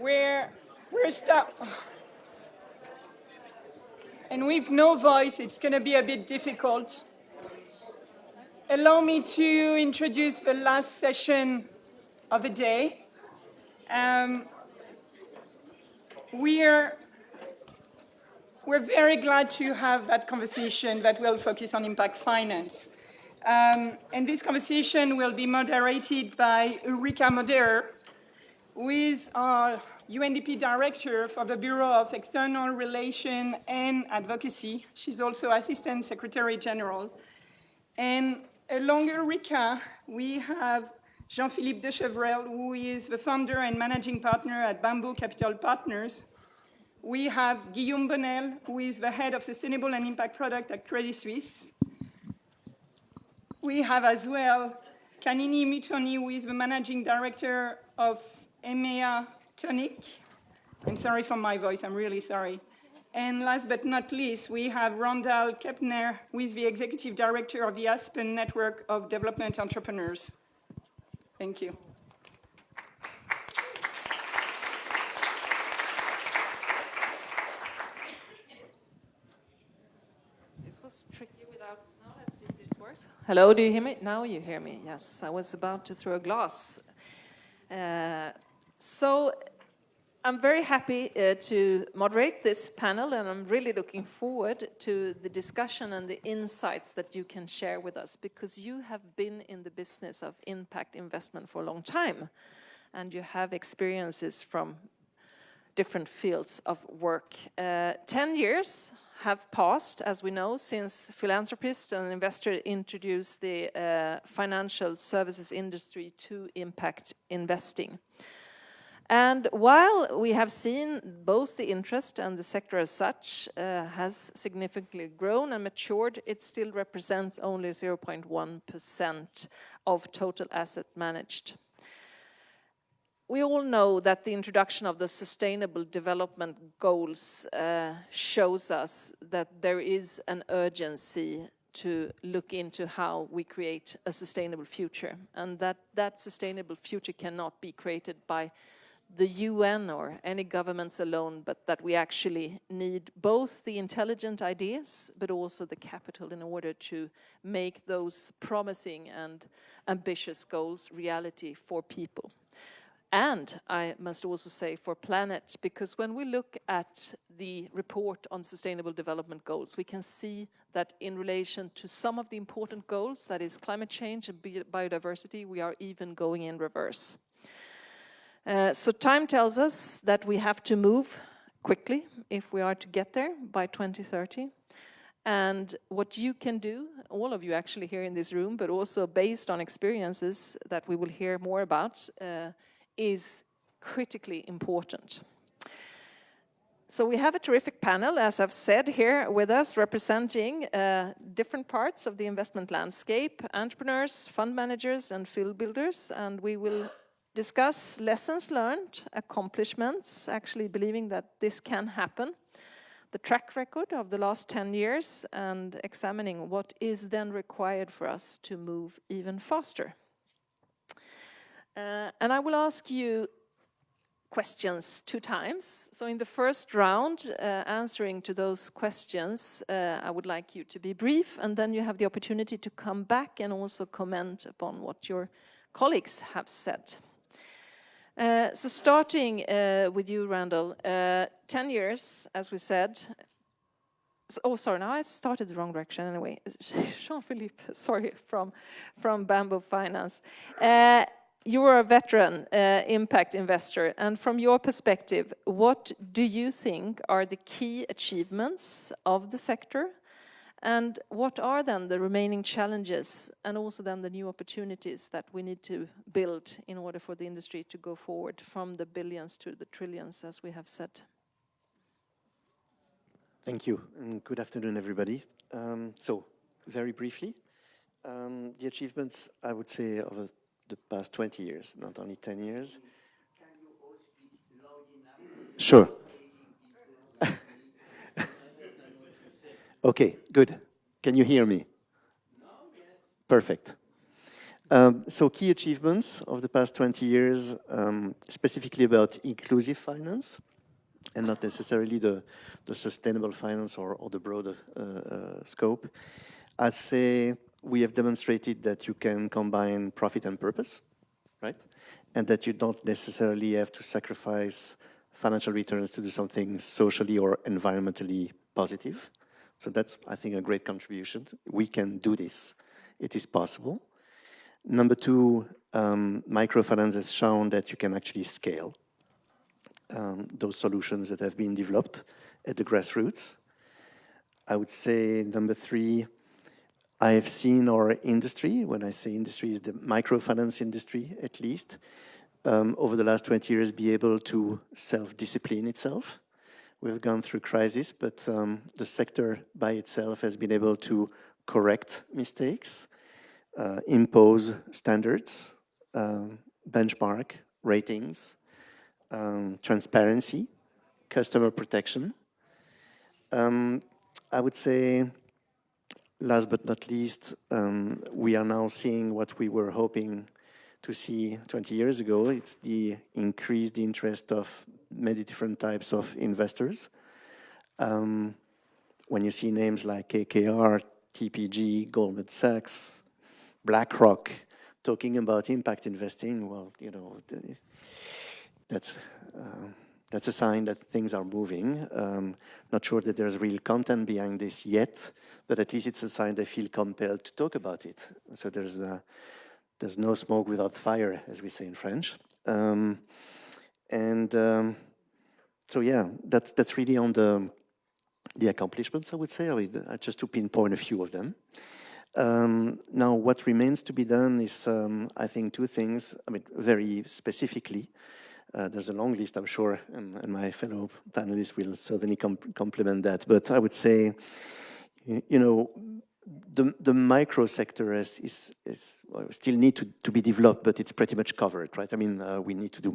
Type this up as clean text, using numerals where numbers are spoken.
we're stuck. And with no voice, it's going to be a bit difficult. Allow me to introduce the last session of the day. We're very glad to have that conversation that will focus on impact finance. And this conversation will be moderated by Ulrika Modéer, who is our UNDP Director for the Bureau of External Relations and Advocacy. She's also Assistant Secretary General. And along Ulrika, we have Jean-Philippe de Schrevel, who is the founder and managing partner at Bamboo Capital Partners. We have Guillaume Bonnel, who is the head of Sustainable and Impact Product at Crédit Suisse. We have as well Kanini Mutooni, who is the managing director of EMEA Toniic. I'm sorry for my voice, I'm really sorry. And last but not least, we have Randall Kempner, who is the executive director of the Aspen network of development entrepreneurs. Thank you. This was tricky without, now let's see if this works. Hello, do you hear me? Now you hear me, yes. I was about to throw a glass. So I'm very happy to moderate this panel, and I'm really looking forward to the discussion and the insights that you can share with us, because you have been in the business of impact investment for a long time, and you have experiences from different fields of work. 10 years have passed, as we know, since philanthropists and investors introduced the financial services industry to impact investing. And while we have seen both the interest and the sector as such has significantly grown and matured, it still represents only 0.1% of total asset managed. We all know that the introduction of the Sustainable Development Goals shows us that there is an urgency to look into how we create a sustainable future, and that sustainable future cannot be created by the UN or any governments alone, but that we actually need both the intelligent ideas but also the capital in order to make those promising and ambitious goals reality for people. And I must also say for planet, because when we look at the report on Sustainable Development Goals, we can see that in relation to some of the important goals, that is climate change and biodiversity, we are even going in reverse. So time tells us that we have to move quickly if we are to get there by 2030. And what you can do, all of you actually here in this room, but also based on experiences that we will hear more about, is critically important. So we have a terrific panel, as I've said, here with us, representing different parts of the investment landscape, entrepreneurs, fund managers, and field builders, and we will discuss lessons learned, accomplishments, actually believing that this can happen, the track record of the last 10 years, and examining what is then required for us to move even faster. And I will ask you questions 2 times. So in the first round, answering to those questions, I would like you to be brief, and then you have the opportunity to come back and also comment upon what your colleagues have said. So starting with you, Randall, 10 years, as we said. Oh, sorry, now I started the wrong direction anyway. Jean-Philippe, sorry, from Bamboo Finance. You are a veteran impact investor, and from your perspective, what do you think are the key achievements of the sector? And what are then the remaining challenges and also then the new opportunities that we need to build in order for the industry to go forward from the billions to the trillions, as we have said? Thank you, and good afternoon, everybody. So, very briefly, the achievements, I would say, of the past 20 years, not only 10 years. Can you all speak loud enough? Sure. Okay, good. Can you hear me? No, yes. Perfect. So key achievements of the past 20 years, specifically about inclusive finance, and not necessarily the sustainable finance or the broader scope. I'd say we have demonstrated that you can combine profit and purpose, right? And that you don't necessarily have to sacrifice financial returns to do something socially or environmentally positive. So that's, I think, a great contribution. We can do this. It is possible. Number two, microfinance has shown that you can actually scale those solutions that have been developed at the grassroots. I would say number three, I have seen our industry, when I say industry, is the microfinance industry at least, over the last 20 years be able to self-discipline itself. We've gone through crisis, but the sector by itself has been able to correct mistakes, impose standards, benchmark, ratings, transparency, customer protection. I would say, last but not least, we are now seeing what we were hoping to see 20 years ago. It's the increased interest of many different types of investors. When you see names like KKR, TPG, Goldman Sachs, BlackRock talking about impact investing, well, you know, that's a sign that things are moving. Not sure that there's real content behind this yet, but at least it's a sign they feel compelled to talk about it. So there's no smoke without fire, as we say in French. So yeah, that's really on the accomplishments, I would say. I mean, just to pinpoint a few of them. Now, what remains to be done is, I think, two things. I mean, very specifically, there's a long list, I'm sure, and my fellow panelists will certainly complement that. But I would say, you know, the micro sector is still need to be developed, but it's pretty much covered, right? I mean, we need to do